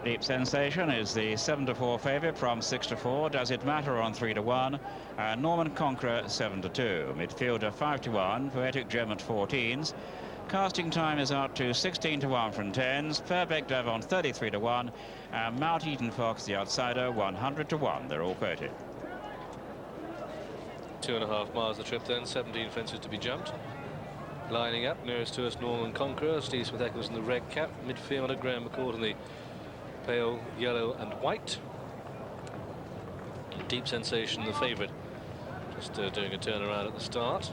Deep Sensation is the 7-4 favourite from 6-4. Does It Matter on 3-1. And Norman Conqueror 7-2. Midfielder 5-1. Poetic Gem at 14s. Casting Time is out to 16-1 from 10s. Perrett Dove on 33-1. And Mount Eaton Fox, the outsider, 100-1. They're all quoted. 2.5 miles the trip then, 17 fences to be jumped. Lining up, nearest to us, Norman Conqueror, Steve Smith-Eccles in the red cap, midfielder Graham McCord in the pale yellow and white. Deep Sensation, the favourite, just doing a turnaround at the start.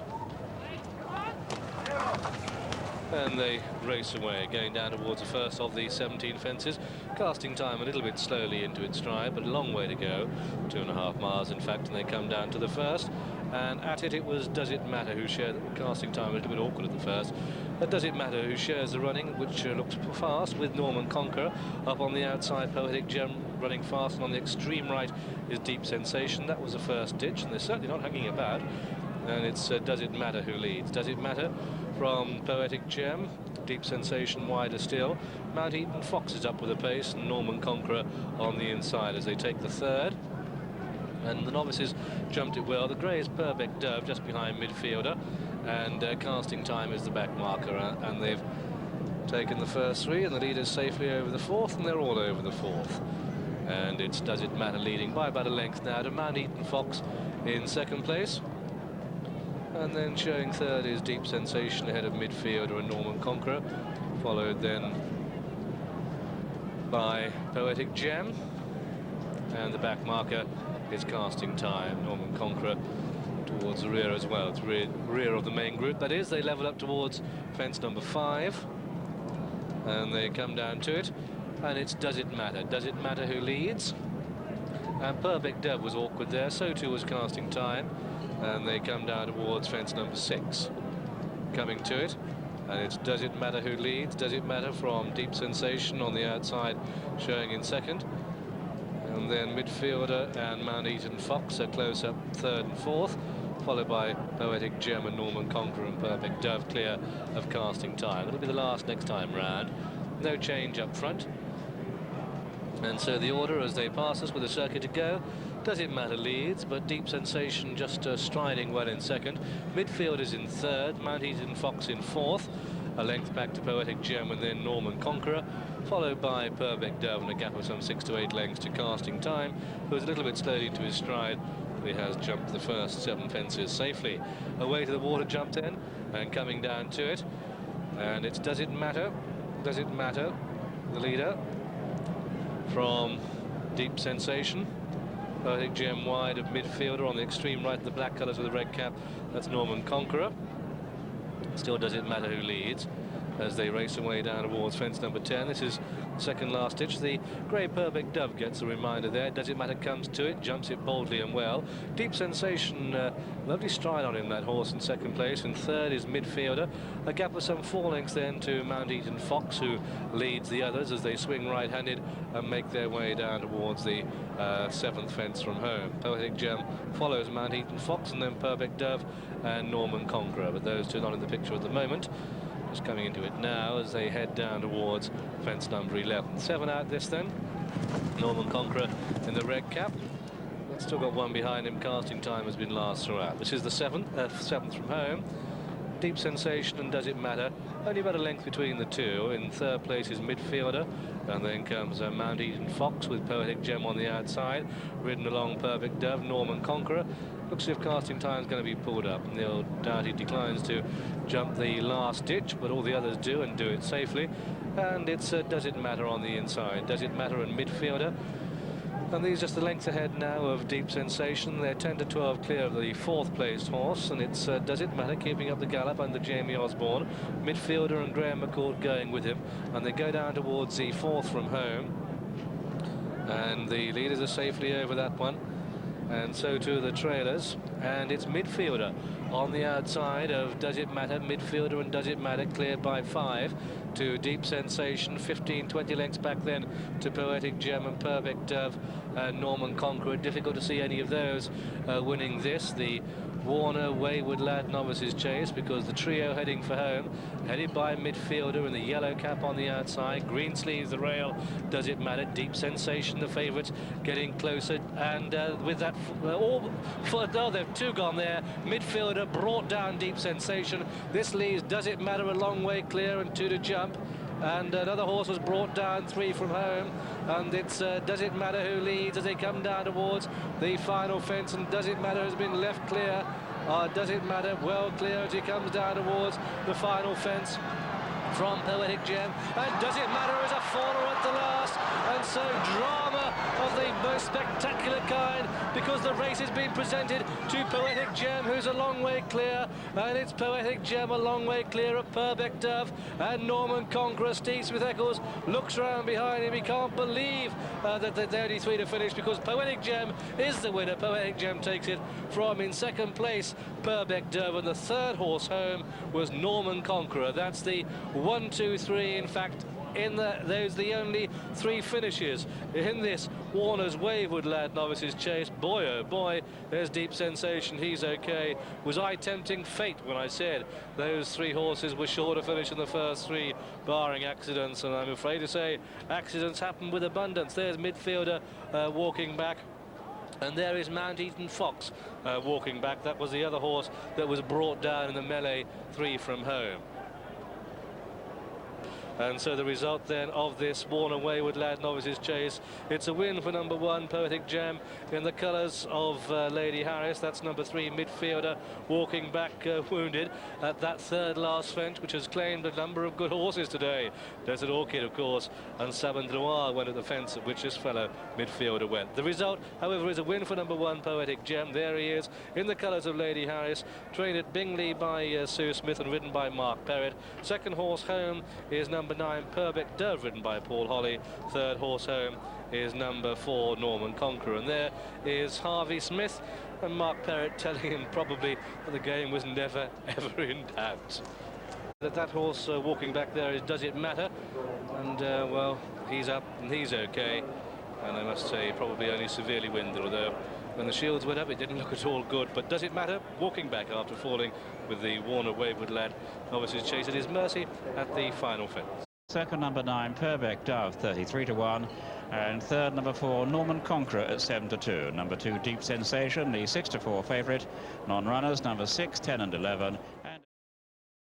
And they race away, going down towards the first of the 17 fences. Casting Time a little bit slowly into its stride, but a long way to go. 2.5 miles, in fact, and they come down to the first. And at it was Does It Matter who shared Casting Time, a little bit awkward at the first. But Does It Matter who shares the running, which looks fast, with Norman Conqueror. Up on the outside, Poetic Gem running fast, and on the extreme right is Deep Sensation. That was the first ditch, and they're certainly not hanging about. And it's Does It Matter who leads. Does It Matter from Poetic Gem, Deep Sensation wider still. Mount Eaton Fox is up with a pace, and Norman Conqueror on the inside as they take the third. And the Novices jumped it well. The grey is Perrett Dove just behind midfielder, and Casting Time is the back marker, and they've taken the first three, and the leader's safely over the fourth, and they're all over the fourth. And it's Does It Matter leading by about a length now to Mount Eaton Fox in second place. And then showing third is Deep Sensation ahead of midfielder and Norman Conqueror, followed then by Poetic Gem, and the back marker is Casting Time. Norman Conqueror towards the rear as well. It's rear of the main group, that is. They level up towards fence number 5, and they come down to it, and it's Does It Matter. Does It Matter who leads? And Perrett Dove was awkward there, so too was Casting Time. And they come down towards fence number 6, coming to it, and it's Does It Matter who leads. Does It Matter from Deep Sensation on the outside, showing in second, and then midfielder and Mount Eaton Fox are close up third and fourth, followed by Poetic Gem and Norman Conqueror, and Perrett Dove clear of Casting Time. It'll be the last next time round. No change up front, and so the order as they pass us with a circuit to go. Does It Matter leads, but Deep Sensation just striding well in second. Midfield is in third, Mount Eaton Fox in fourth, a length back to Poetic Gem and then Norman Conqueror, followed by Perrett Dove and a gap of some 6 to 8 lengths to Casting Time, who is a little bit slowly to his stride, but he has jumped the first 7 fences safely. Away to the water jump then, and coming down to it, and it's Does It Matter? Does It Matter, the leader from Deep Sensation. Poetic Gem wide of midfielder on the extreme right, the black colours with the red cap. That's Norman Conqueror. Still Does It Matter who leads as they race away down towards fence number 10. This is second last ditch. The grey Perrett Dove gets a reminder there. Does It Matter comes to it, jumps it boldly and well. Deep Sensation, lovely stride on him, that horse, in second place. And third is midfielder. A gap of some 4 lengths then to Mount Eaton Fox, who leads the others as they swing right-handed and make their way down towards the 7th fence from home. Poetic Gem follows Mount Eaton Fox, and then Perrett Dove and Norman Conqueror, but those two not in the picture at the moment. Just coming into it now as they head down towards fence number 11. 7 out this then. Norman Conqueror in the red cap. But still got one behind him. Casting Time has been last throughout. This is the 7th from home. Deep Sensation and Does It Matter, only about a length between the two. In third place is midfielder, and then comes Mount Eaton Fox with Poetic Gem on the outside, ridden along Perrett Dove. Norman Conqueror. Looks as if Casting Time is going to be pulled up. No doubt he declines to jump the last ditch, but all the others do, and do it safely. And it's Does It Matter on the inside. Does It Matter and midfielder. And these just the length ahead now of Deep Sensation. They're 10 to 12 clear of the 4th placed horse, and it's Does It Matter keeping up the gallop under Jamie Osborne. Midfielder and Graham McCord going with him, and they go down towards the 4th from home, and the leaders are safely over that one, and so too the trailers. And it's midfielder on the outside of Does It Matter. Midfielder and Does It Matter cleared by 5. to Deep Sensation, 15-20 lengths back then to Poetic Gem and Perfect Dove and Norman Conqueror. Difficult to see any of those winning this. The Warner Wayward Lad Novices chase, because the trio heading for home, headed by midfielder in the yellow cap on the outside, green sleeves the rail. Does it matter? Deep Sensation, the favourites, getting closer, and with that, they've two gone there. Midfielder brought down Deep Sensation. This leaves Does It Matter a long way clear and two to jump. And another horse was brought down, three from home, and it's Does It Matter who leads as they come down towards the final fence, and Does It Matter has been left clear. Does It Matter well clear as he comes down towards the final fence from Poetic Gem, and Does It Matter is a faller at the last, and so drama of the most spectacular kind, because the race is being presented to Poetic Gem, who's a long way clear, and it's Poetic Gem a long way clear of Perfect Dove and Norman Conqueror. Steve Smith-Eccles looks round behind him. He can't believe that they're only three to finish, because Poetic Gem is the winner. Poetic Gem takes it from, in second place, Perfect Dove, and the third horse home was Norman Conqueror. That's the 1, 2, 3, in fact, those the only three finishes in this Warner's Wayward Lad Novices chase. Boy, oh boy, there's Deep Sensation. He's okay. Was I tempting fate when I said those three horses were sure to finish in the first three, barring accidents? And I'm afraid to say accidents happen with abundance. There's midfielder walking back. And there is Mount Eaton Fox walking back. That was the other horse that was brought down in the melee, three from home. And so the result then of this Warner Wayward Lad Novices chase, it's a win for number 1, Poetic Gem, in the colours of Lady Harris. That's number 3, midfielder, walking back wounded at that third last fence, which has claimed a number of good horses today. Desert Orchid, of course, and Savant Noir went at the fence at which this fellow midfielder went. The result, however, is a win for number 1, Poetic Gem. There he is in the colours of Lady Harris, trained at Bingley by Sue Smith and ridden by Mark Perrett. Second horse home is number 9, Perfect Dove, ridden by Paul Holly. Third horse home is number 4, Norman Conqueror. And there is Harvey Smith and Mark Perrett telling him probably that the game was never, ever in doubt. That horse walking back there is Does It Matter? And, well, he's up and he's okay. And I must say, probably only severely winded, although when the shields went up, it didn't look at all good. But Does It Matter? Walking back after falling with the Warner Wayward Lad Novices chase at his mercy at the final fence. Second, number 9, Perfect Dove, 33 to 1. And third, number 4, Norman Conqueror at 7 to 2. Number 2, Deep Sensation, the 6 to 4 favourite. Non-runners, number 6, 10 and 11.